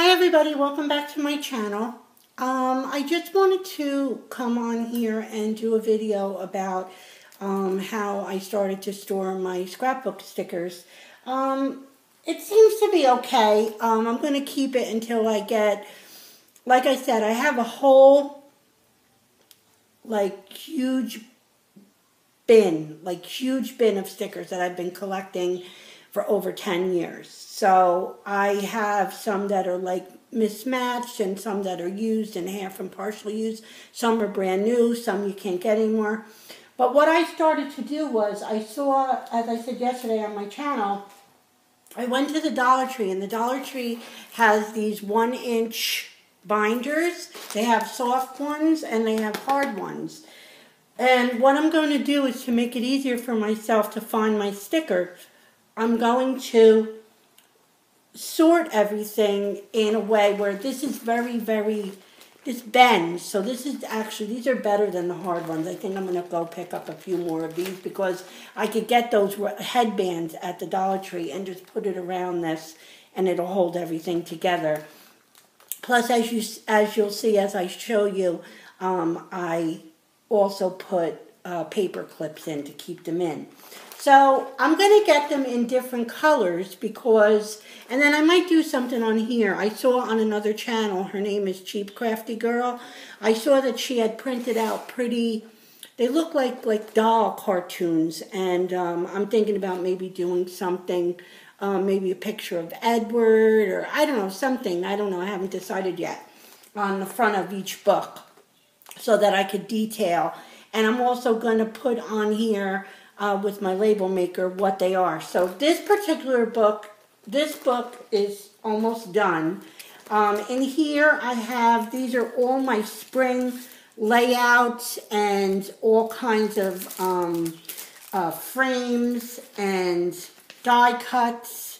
Hi everybody, welcome back to my channel. I just wanted to come on here and do a video about how I started to store my scrapbook stickers. It seems to be okay. I'm going to keep it until I get, like I said, I have a whole huge bin of stickers that I've been collecting for over 10 years. So I have some that are like mismatched and some that are used and half and partially used. Some are brand new, some you can't get anymore. But what I started to do was I saw, as I said yesterday on my channel, I went to the Dollar Tree, and the Dollar Tree has these 1-inch binders. They have soft ones and they have hard ones. And what I'm going to do is, to make it easier for myself to find my sticker, I'm going to sort everything in a way where this is this bends. So this is actually, these are better than the hard ones. I think I'm going to go pick up a few more of these because I could get those headbands at the Dollar Tree and just put it around this and it'll hold everything together. Plus, as you'll see as I show you, I also put paper clips in to keep them in. So I'm going to get them in different colors because, and then I might do something on here. I saw on another channel, her name is Cheap Crafty Girl. I saw that she had printed out pretty, they look like doll cartoons, and I'm thinking about maybe doing something, maybe a picture of Edward, or I don't know, something, I don't know, I haven't decided yet, on the front of each book so that I could detail. And I'm also going to put on here with my label maker what they are. So this particular book, this book is almost done. In here I have, these are all my spring layouts and all kinds of frames and die cuts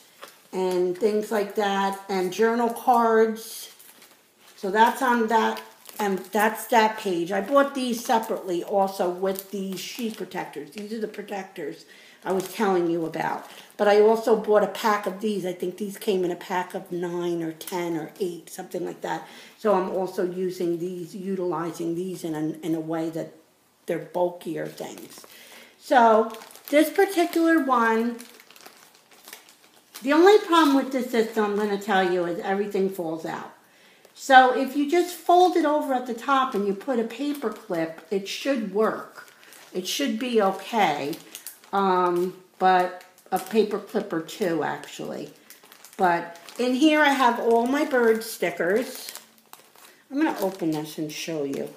and things like that, and journal cards. So that's on that. And that's that page. I bought these separately also with these sheet protectors. These are the protectors I was telling you about. But I also bought a pack of these. I think these came in a pack of 9 or 10 or 8, something like that. So I'm also using these, utilizing these in a way that they're bulkier things. So this particular one, the only problem with this system, I'm going to tell you, is everything falls out. So if you just fold it over at the top and you put a paper clip, it should work. It should be okay, but a paper clip or two actually. But in here I have all my bird stickers. I'm going to open this and show you.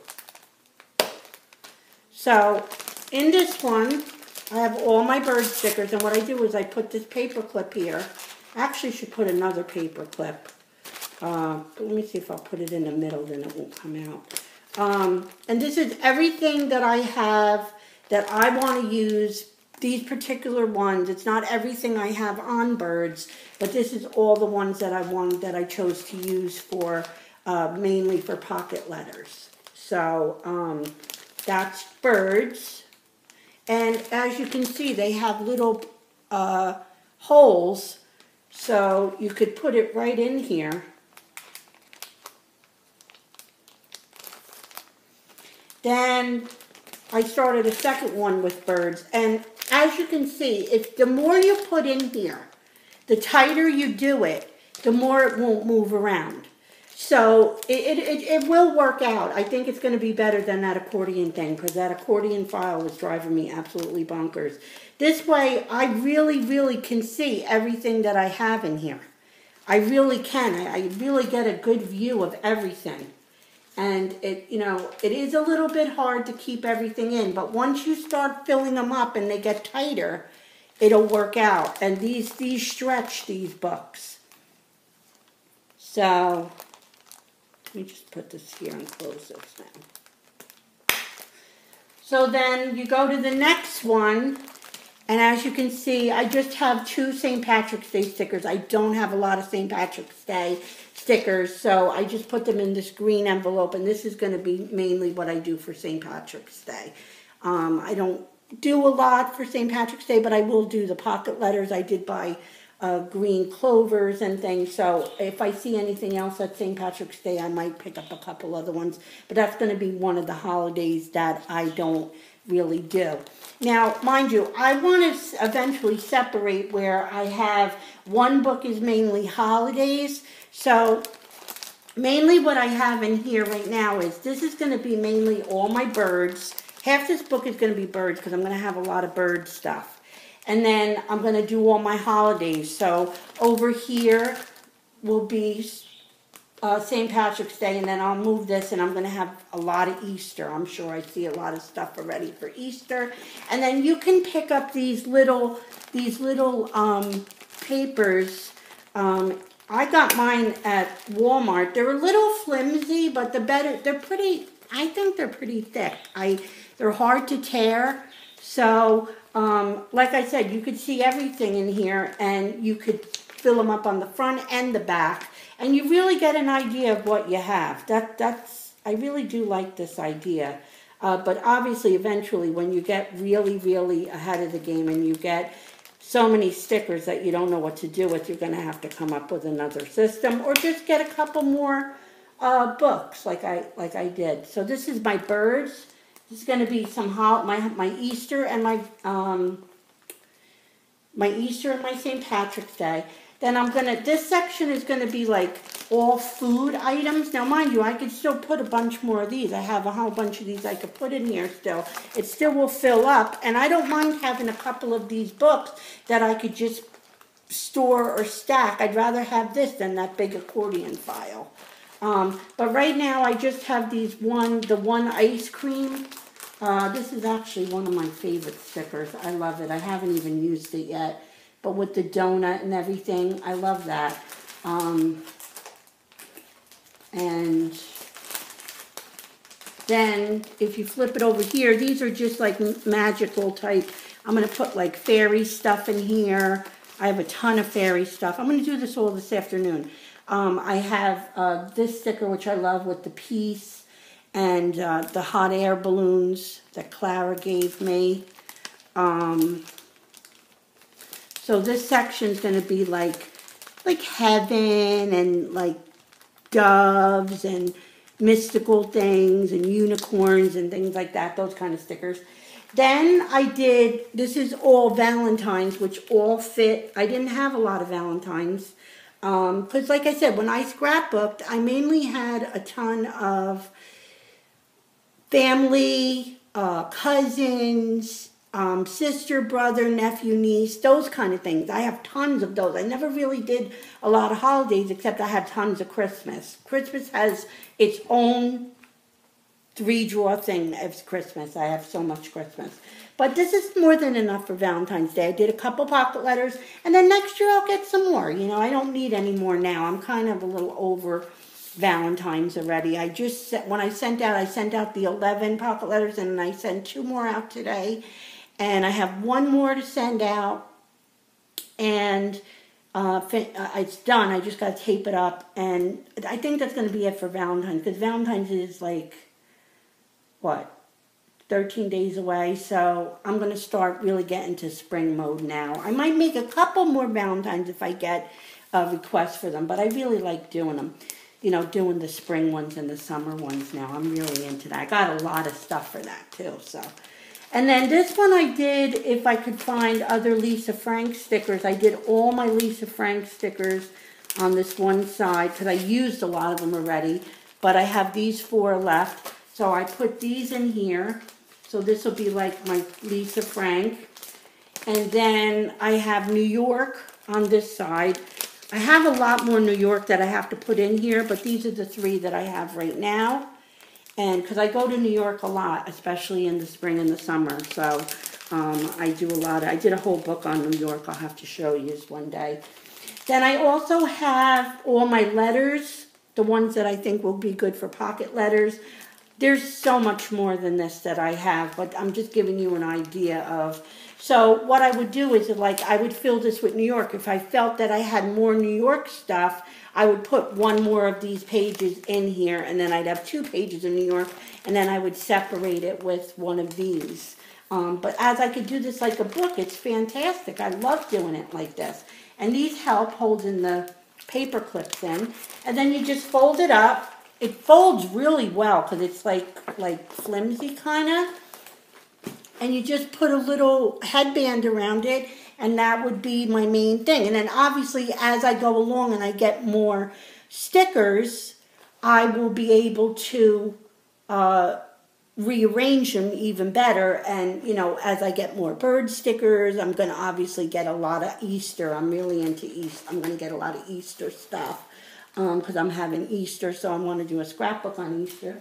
So in this one I have all my bird stickers, and what I do is I put this paper clip here. I actually should put another paper clip. Let me see if I'll put it in the middle, then it won't come out. And this is everything that I have that I want to use, these particular ones. It's not everything I have on birds, but this is all the ones that I chose to use for, mainly for pocket letters. So, that's birds. And as you can see, they have little, holes, so you could put it right in here. Then I started a second one with birds, and as you can see, if the more you put in here, the tighter you do it, the more it won't move around. So it will work out. I think it's going to be better than that accordion thing, because that accordion file was driving me absolutely bonkers. This way, I really can see everything that I have in here. I really can. I really get a good view of everything. And it is a little bit hard to keep everything in, but once you start filling them up and they get tighter, it'll work out. And these stretch, these books. So let me just put this here and close this now. So then you go to the next one, and as you can see, I just have 2 St. Patrick's Day stickers. I don't have a lot of St. Patrick's Day stickers, so I just put them in this green envelope, and this is going to be mainly what I do for St. Patrick's Day. I don't do a lot for St. Patrick's Day, but I will do the pocket letters. I did buy green clovers and things. So if I see anything else at St. Patrick's Day, I might pick up a couple other ones. But that's going to be one of the holidays that I don't really do. Now, mind you, I want to eventually separate where I have one book is mainly holidays. So mainly what I have in here right now is this is going to be mainly all my birds. Half this book is going to be birds because I'm going to have a lot of bird stuff. And then I'm going to do all my holidays. So over here will be St. Patrick's Day, and then I'll move this, and I'm going to have a lot of Easter. I'm sure I see a lot of stuff already for Easter. And then you can pick up these little papers. I got mine at Walmart. They're a little flimsy, but they're pretty. I think they're pretty thick. They're hard to tear. So, like I said, you could see everything in here, and you could fill them up on the front and the back, and you really get an idea of what you have. I really do like this idea. But obviously, eventually, when you get really, really ahead of the game and you get so many stickers that you don't know what to do with, you're going to have to come up with another system, or just get a couple more books like I did. So this is my birds. This is going to be some my Easter and my Easter and my St. Patrick's Day. Then this section is going to be like all food items. Now, mind you, I could still put a bunch more of these. I have a whole bunch of these I could put in here still. It still will fill up, and I don't mind having a couple of these books that I could just store or stack. I'd rather have this than that big accordion file. But right now, I just have the one ice cream. This is actually one of my favorite stickers. I love it. I haven't even used it yet. But with the donut and everything, I love that. And then if you flip it over here, these are just like magical type. I'm going to put like fairy stuff in here. I have a ton of fairy stuff. I'm going to do this all this afternoon. I have this sticker, which I love, with the peace and the hot air balloons that Clara gave me. So this section is going to be like heaven and like doves and mystical things and unicorns and things like that, those kind of stickers. Then this is all Valentines, which all fit. I didn't have a lot of Valentines. Because like I said, when I scrapbooked, I mainly had a ton of family, cousins, sister, brother, nephew, niece, those kind of things. I have tons of those. I never really did a lot of holidays, except I had tons of Christmas. Christmas has its own 3-drawer thing of Christmas. I have so much Christmas. But this is more than enough for Valentine's Day. I did a couple pocket letters, and then next year I'll get some more. You know, I don't need any more now. I'm kind of a little over Valentine's already. When I sent out the 11 pocket letters, and I sent 2 more out today. And I have 1 more to send out, and it's done. I just got to tape it up, and I think that's going to be it for Valentine's, because Valentine's is like, 13 days away, so I'm going to start really getting to spring mode now. I might make a couple more Valentines if I get requests for them, but I really like doing them. You know, doing the spring ones and the summer ones now. I'm really into that. I got a lot of stuff for that, too, so. And then this one I did, if I could find other Lisa Frank stickers. I did all my Lisa Frank stickers on this one side, because I used a lot of them already, but I have these 4 left. So I put these in here. So this will be like my Lisa Frank. And then I have New York on this side. I have a lot more New York that I have to put in here, but these are the 3 that I have right now. And because I go to New York a lot, especially in the spring and the summer. So I do a lot. I did a whole book on New York I'll have to show you one day. Then I also have all my letters, the ones that I think will be good for pocket letters. There's so much more than this that I have, but I'm just giving you an idea of. So what I would do is, like, I would fill this with New York. If I felt that I had more New York stuff, I would put 1 more of these pages in here, and then I'd have 2 pages of New York, and then I would separate it with one of these. But as I could do this like a book, it's fantastic. I love doing it like this. And these help holding the paper clips in. And then you just fold it up. It folds really well because it's like flimsy kind of. And you just put a little headband around it, and that would be my main thing. And then obviously as I go along and I get more stickers, I will be able to rearrange them even better. And, you know, as I get more bird stickers, I'm going to obviously get a lot of Easter. I'm really into Easter. I'm going to get a lot of Easter stuff because I'm having Easter, so I want to do a scrapbook on Easter.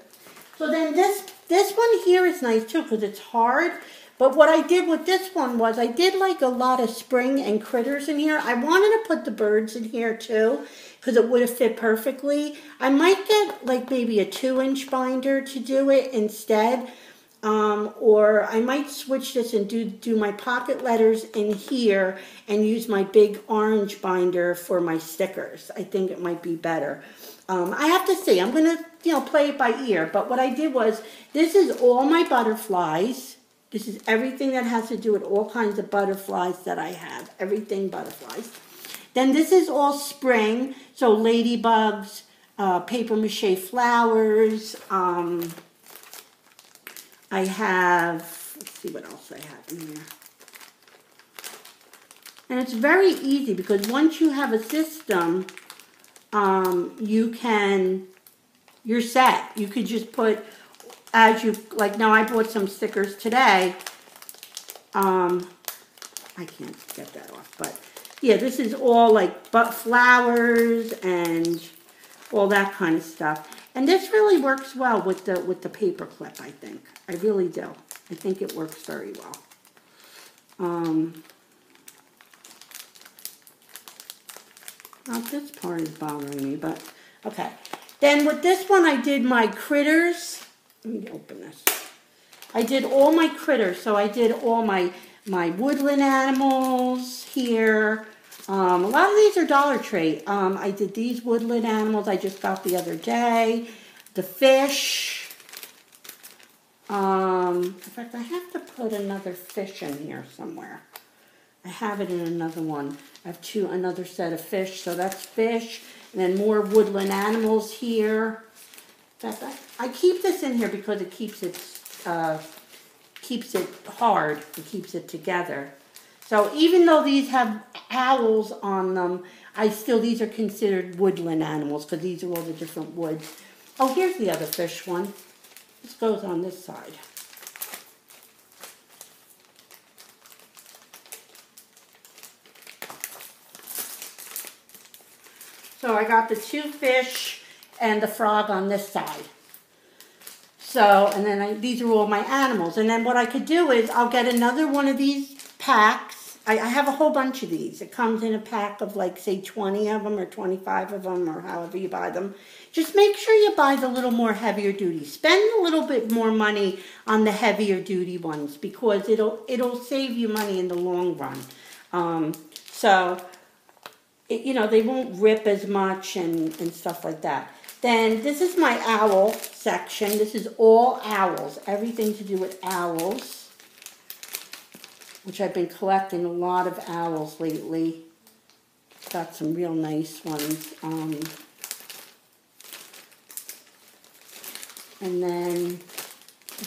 So then this one here is nice too because it's hard. But what I did with this one was I did like a lot of spring and critters in here. I wanted to put the birds in here too because it would have fit perfectly. I might get like maybe a 2-inch binder to do it instead. Or I might switch this and do my pocket letters in here and use my big orange binder for my stickers. I think it might be better. I have to see. I'm going to, you know, play it by ear. But what I did was, this is all my butterflies. This is everything that has to do with all kinds of butterflies that I have. Everything butterflies. Then this is all spring. So ladybugs, paper mache flowers. I have, let's see what else I have in here. And it's very easy because once you have a system, you're set. You could just put, as you, like now I bought some stickers today. I can't get that off, but yeah, this is all like flowers and all that kind of stuff. And this really works well with the paper clip, I think. I really do. I think it works very well. Well, this part is bothering me, but okay. Then with this one, I did my critters. Let me open this. I did all my critters. So I did all my woodland animals here. A lot of these are Dollar Tree. I did these woodland animals I just got the other day. The fish. In fact, I have to put another fish in here somewhere. I have it in another one. I have another set of fish, so that's fish. And then more woodland animals here. In fact, I keep this in here because it keeps it hard. It keeps it together. So even though these have owls on them, these are considered woodland animals because these are all the different woods. Oh, here's the other fish one. This goes on this side. So I got the 2 fish and the frog on this side. So, and then these are all my animals. And then what I could do is I'll get another one of these packs. I have a whole bunch of these. It comes in a pack of like, say, 20 of them or 25 of them or however you buy them. Just make sure you buy the little more heavier duty. Spend a little bit more money on the heavier duty ones because it'll save you money in the long run. You know, they won't rip as much and stuff like that. Then this is my owl section. This is all owls. Everything to do with owls. Which I've been collecting a lot of owls lately. Got some real nice ones. And then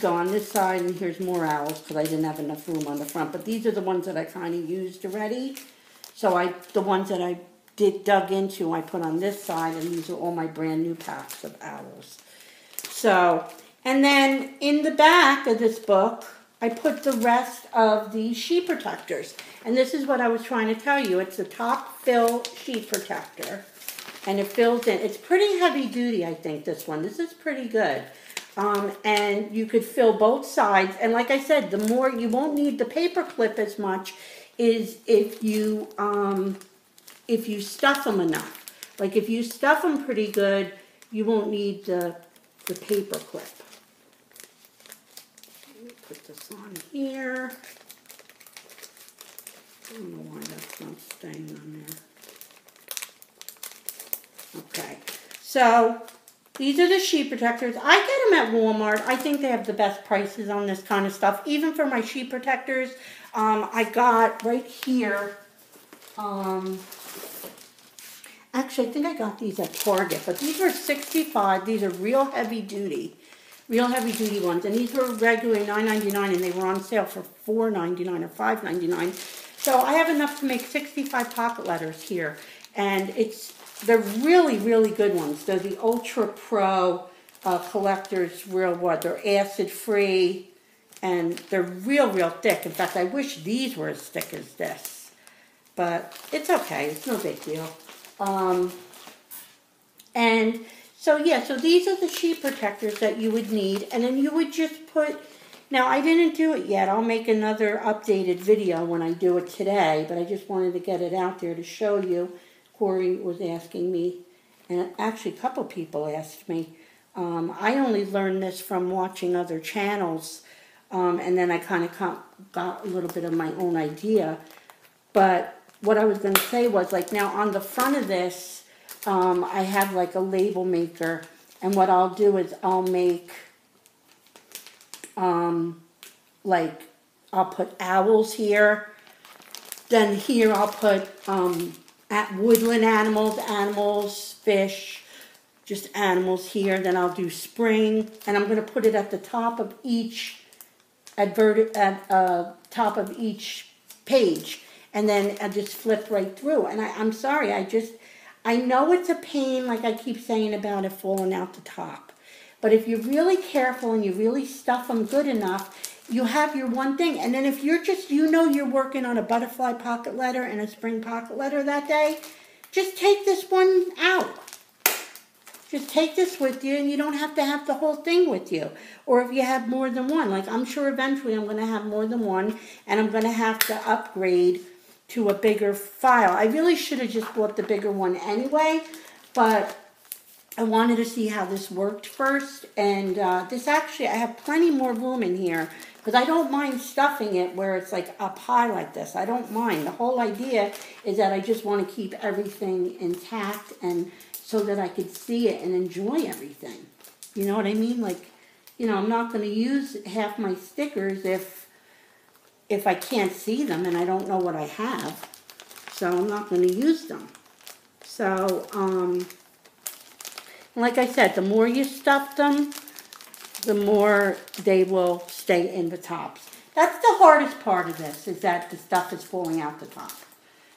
go on this side and here's more owls because I didn't have enough room on the front. But these are the ones that I kind of used already. So the ones that I dug into, I put on this side, and these are all my brand new packs of owls. So, and then in the back of this book, I put the rest of the sheet protectors. And this is what I was trying to tell you. It's a top fill sheet protector, and it fills in. It's pretty heavy duty, I think, this one. This is pretty good. And you could fill both sides. And like I said, the more, you won't need the paper clip as much is if you stuff them enough. Like if you stuff them pretty good, you won't need the paper clip. Let me put this on here. I don't know why that's not staying on there. Okay, so these are the sheet protectors. I get them at Walmart. I think they have the best prices on this kind of stuff. Even for my sheet protectors, I got right here, Actually, I think I got these at Target, but these were $65. These are real heavy duty ones. And these were regularly $9.99, and they were on sale for $4.99 or $5.99. So I have enough to make 65 pocket letters here. And they're really, really good ones. They're the Ultra Pro Collectors Real Wood. They're acid-free, and they're real, real thick. In fact, I wish these were as thick as this. But it's okay. It's no big deal. And so, yeah, so these are the sheet protectors that you would need. And then you would just put, now I didn't do it yet. I'll make another updated video when I do it today. But I just wanted to get it out there to show you. Corey was asking me, and actually a couple people asked me. I only learned this from watching other channels. And then I kind of got a little bit of my own idea. But what I was going to say was, like, now on the front of this, I have like a label maker, and what I'll do is I'll make, like, I'll put owls here, then here I'll put woodland animals, fish, just animals here, then I'll do spring, and I'm going to put it at the top of each, top of each page. And then I just flip right through. And I'm sorry, I know it's a pain, like I keep saying about it falling out the top. But if you're really careful and you really stuff them good enough, you have your one thing. And then if you're just, you're working on a butterfly pocket letter and a spring pocket letter that day, just take this one out. Just take this with you, and you don't have to have the whole thing with you. Or if you have more than one, like I'm sure eventually I'm going to have more than one, and I'm going to have to upgrade to a bigger file. I really should have just bought the bigger one anyway, but I wanted to see how this worked first. And this actually, I have plenty more room in here, because I don't mind stuffing it where it's like up high like this. I don't mind. The whole idea is that I just want to keep everything intact, and so that I could see it and enjoy everything. You know what I mean? Like, I'm not going to use half my stickers if I can't see them and I don't know what I have. So I'm not going to use them. So, like I said, the more you stuff them, the more they will stay in the tops. That's the hardest part of this, is that the stuff is falling out the top.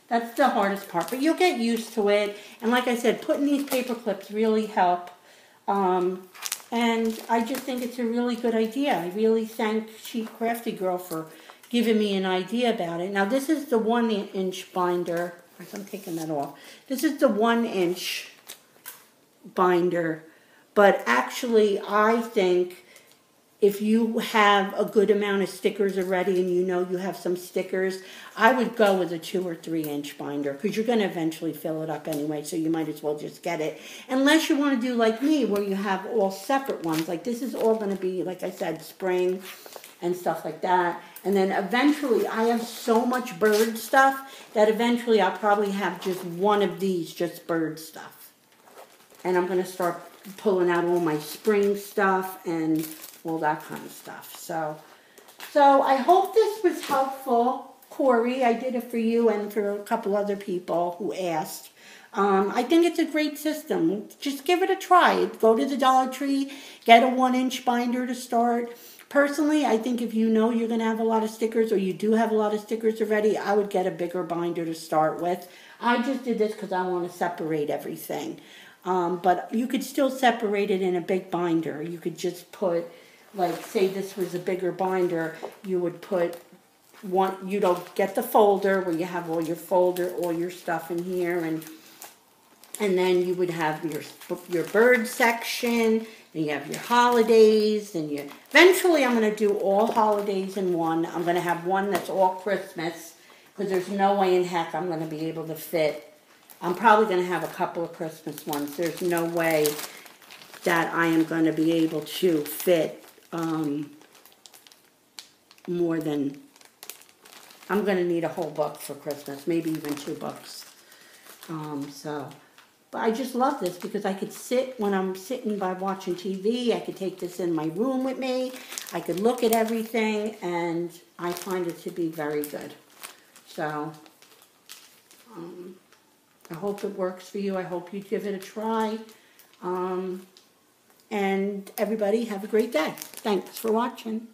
That's the hardest part, but you'll get used to it. And like I said, putting these paper clips really help. And I just think it's a really good idea. I really thank Chief Crafty Girl for giving me an idea about it. Now, this is the 1-inch binder. I'm taking that off. This is the 1-inch binder. But actually, I think if you have a good amount of stickers already and you have some stickers, I would go with a 2 or 3-inch binder, because you're going to eventually fill it up anyway, so you might as well just get it. Unless you want to do like me, where you have all separate ones. Like this is all going to be, like I said, spring and stuff like that. And then eventually, I have so much bird stuff that eventually I'll probably have just one of these, just bird stuff. And I'm going to start pulling out all my spring stuff and all that kind of stuff. So I hope this was helpful, Corey. I did it for you and for a couple other people who asked. I think it's a great system. Just give it a try. Go to the Dollar Tree, get a 1-inch binder to start. Personally, I think if you're going to have a lot of stickers, or you do have a lot of stickers already, I would get a bigger binder to start with. I just did this because I want to separate everything. But you could still separate it in a big binder. You could just put, like, say this was a bigger binder, you would put one, get the folder where you have all your stuff in here, and then you would have your bird section, and you have your holidays, and eventually I'm going to do all holidays in one. I'm going to have one that's all Christmas, because there's no way in heck I'm going to be able to fit. I'm probably going to have a couple of Christmas ones. There's no way that I am going to be able to fit more than, I'm going to need a whole book for Christmas, maybe even 2 books. But I just love this because I could sit, when I'm sitting by watching TV, I could take this in my room with me. I could look at everything, and I find it to be very good. So, I hope it works for you. I hope you give it a try. And everybody have a great day. Thanks for watching.